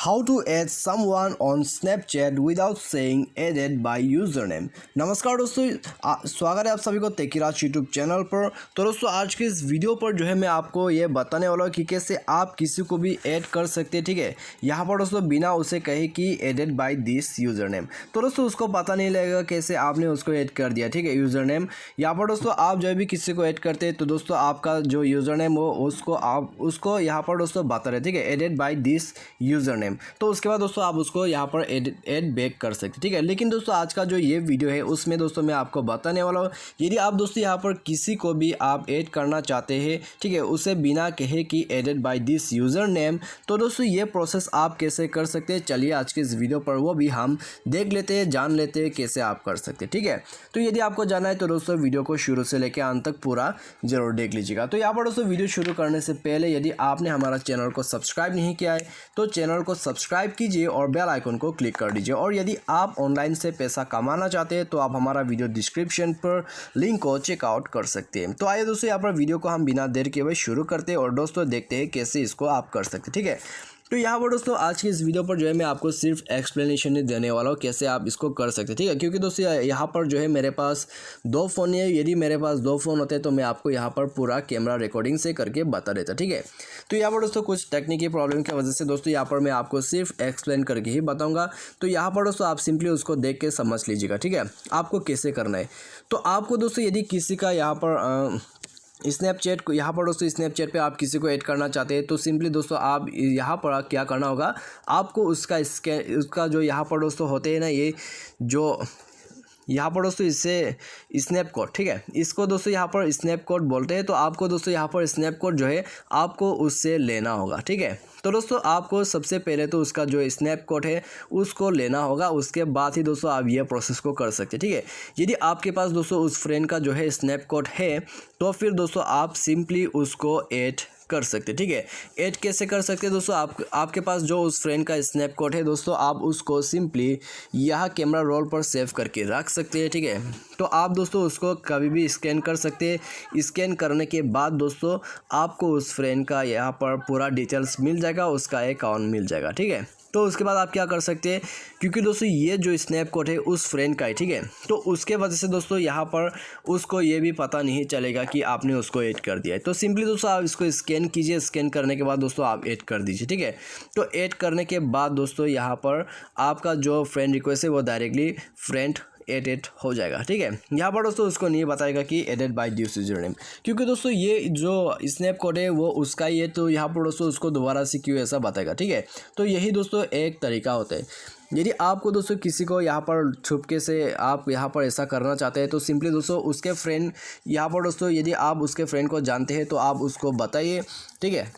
How to add someone on Snapchat without saying added by username। नमस्कार दोस्तों, स्वागत है आप सभी को तेकीराज यूट्यूब चैनल पर। तो दोस्तों आज के इस वीडियो पर जो है मैं आपको ये बताने वाला हूँ कि कैसे आप किसी को भी ऐड कर सकते हैं। ठीक है, यहाँ पर दोस्तों बिना उसे कहे कि added by this user name, तो दोस्तों उसको पता नहीं लगेगा कैसे आपने उसको ऐड कर दिया। ठीक है, यूज़र नेम यहाँ पर दोस्तों आप जो भी किसी को ऐड करते हैं तो दोस्तों आपका जो यूज़र नेम हो उसको आप उसको यहाँ पर दोस्तों बता रहे। ठीक है, added by this user name, तो उसके बाद दोस्तों आप उसको यहाँ पर ऐड बैक कर सकते। ठीक है, लेकिन दोस्तों आज का जो ये वीडियो है उसमें दोस्तों मैं आपको बताने वाला हूँ यदि आप दोस्तों यहाँ पर किसी को भी आप ऐड करना चाहते हैं, ठीक है, उसे बिना कहे कि added by this user name, तो दोस्तों ये प्रोसेस आप कैसे कर सकते हैं, चलिए आज के इस वीडियो पर वो भी हम देख लेते हैं, जान लेते हैं कैसे आप कर सकते हैं। ठीक है, तो यदि आपको जानना है तो दोस्तों वीडियो को शुरू से लेकर अंत तक पूरा जरूर देख लीजिएगा। तो यहाँ पर दोस्तों वीडियो शुरू करने से पहले यदि आपने हमारा चैनल को सब्सक्राइब नहीं किया है तो चैनल को सब्सक्राइब कीजिए और बेल आइकन को क्लिक कर दीजिए। और यदि आप ऑनलाइन से पैसा कमाना चाहते हैं तो आप हमारा वीडियो डिस्क्रिप्शन पर लिंक को चेकआउट कर सकते हैं। तो आइए दोस्तों यहाँ पर वीडियो को हम बिना देर के हुए शुरू करते हैं और दोस्तों देखते हैं कैसे इसको आप कर सकते हैं। ठीक है, तो यहाँ पर दोस्तों आज की इस वीडियो पर जो है मैं आपको सिर्फ एक्सप्लेनेशन ही देने वाला हूँ कैसे आप इसको कर सकते हैं। ठीक है, क्योंकि दोस्तों यहाँ पर जो है मेरे पास दो फ़ोन है, यदि मेरे पास दो फ़ोन होते तो मैं आपको यहाँ पर पूरा कैमरा रिकॉर्डिंग से करके बता देता। ठीक है, तो यहाँ पर दोस्तों कुछ टेक्निकल प्रॉब्लम की वजह से दोस्तों यहाँ पर मैं आपको सिर्फ एक्सप्लेन करके ही बताऊँगा। तो यहाँ पर दोस्तों आप सिंपली उसको देख के समझ लीजिएगा। ठीक है, आपको कैसे करना है। तो आपको दोस्तों यदि किसी का यहाँ पर स्नैपचैट को यहाँ पर दोस्तों स्नैपचैट पे आप किसी को ऐड करना चाहते हैं तो सिंपली दोस्तों आप यहाँ पर क्या करना होगा, आपको उसका जो यहाँ पर दोस्तों होते हैं ना, ये जो यहाँ पर दोस्तों इससे स्नैप कोड, ठीक है, इसको दोस्तों यहाँ पर स्नैप कोड बोलते हैं। तो आपको दोस्तों यहाँ पर स्नैप कोड जो है आपको उससे लेना होगा। ठीक है, तो दोस्तों आपको सबसे पहले तो उसका जो स्नैप कोड है उसको लेना होगा, उसके बाद ही दोस्तों आप ये प्रोसेस को कर सकते हैं। ठीक है, यदि आपके पास दोस्तों उस फ्रेंड का जो है स्नैप कोड है तो फिर दोस्तों आप सिंपली उसको ऐड कर सकते हैं। ठीक है, ऐड कैसे कर सकते हैं दोस्तों, आपके पास जो उस फ्रेंड का स्नैप कोड है दोस्तों आप उसको सिंपली यहाँ कैमरा रोल पर सेव करके रख सकते हैं। ठीक है, तो आप दोस्तों उसको कभी भी स्कैन कर सकते हैं। स्कैन करने के बाद दोस्तों आपको उस फ्रेंड का यहाँ पर पूरा डिटेल्स मिल जाएगा, उसका अकाउंट मिल जाएगा। ठीक है, तो उसके बाद आप क्या कर सकते हैं, क्योंकि दोस्तों ये जो स्नैप कोड है उस फ्रेंड का है, ठीक है, तो उसके वजह से दोस्तों यहाँ पर उसको ये भी पता नहीं चलेगा कि आपने उसको ऐड कर दिया है। तो सिंपली दोस्तों आप इसको स्कैन कीजिए, स्कैन करने के बाद दोस्तों आप ऐड कर दीजिए। ठीक है, तो ऐड करने के बाद दोस्तों यहाँ पर आपका जो फ्रेंड रिक्वेस्ट है वो डायरेक्टली फ्रेंड एडेड हो जाएगा। ठीक है, यहाँ पर दोस्तों उसको नहीं बताएगा कि added by this user name, क्योंकि दोस्तों ये जो स्नैप कोड है वो उसका ही है, तो यहाँ पर दोस्तों उसको दोबारा से क्यों ऐसा बताएगा। ठीक है, तो यही दोस्तों एक तरीका होता है। यदि आपको दोस्तों किसी को यहाँ पर छुपके से आप यहाँ पर ऐसा करना चाहते हैं तो सिंपली दोस्तों उसके फ्रेंड यहाँ पर दोस्तों यदि आप उसके फ्रेंड को जानते हैं तो आप उसको बताइए। ठीक है,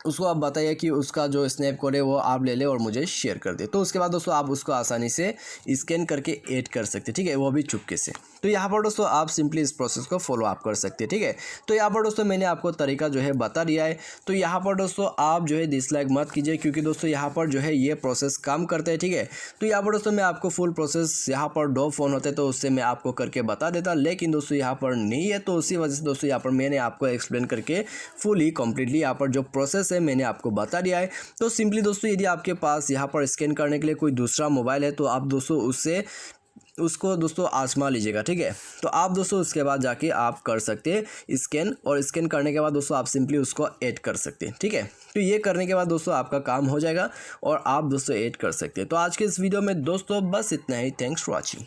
उसको आप बताइए कि उसका जो स्नैप कोड है वो आप ले ले और मुझे शेयर कर दे, तो उसके बाद दोस्तों आप उसको आसानी से स्कैन करके ऐड कर सकते हैं। ठीक है, वो भी चुपके से। तो यहाँ पर दोस्तों आप सिंपली इस प्रोसेस को फॉलो अप कर सकते हैं। ठीक है, तो यहाँ पर दोस्तों मैंने आपको तरीका जो है बता दिया है। तो यहाँ पर दोस्तों आप जो है डिसलाइक मत कीजिए, क्योंकि दोस्तों यहाँ पर जो है ये प्रोसेस काम करते हैं। ठीक है, तो यहाँ पर दोस्तों मैं आपको फुल प्रोसेस यहाँ पर दो फ़ोन होते तो उससे मैं आपको करके बता देता, लेकिन दोस्तों यहाँ पर नहीं है, तो उसी वजह से दोस्तों यहाँ पर मैंने आपको एक्सप्लेन करके फुली कम्प्लीटली यहाँ पर जो प्रोसेस है मैंने आपको बता दिया है। तो सिंपली दोस्तों यदि आपके पास यहाँ पर स्कैन करने के लिए कोई दूसरा मोबाइल है तो आप दोस्तों उसको दोस्तों आजमा लीजिएगा। ठीक है, तो आप दोस्तों उसके बाद जाके आप कर सकते हैं स्कैन, और स्कैन करने के बाद दोस्तों आप सिंपली उसको ऐड कर सकते हैं। ठीक है, तो ये करने के बाद दोस्तों आपका काम हो जाएगा और आप दोस्तों ऐड कर सकते हैं। तो आज के इस वीडियो में दोस्तों बस इतना ही। Thanks for watching.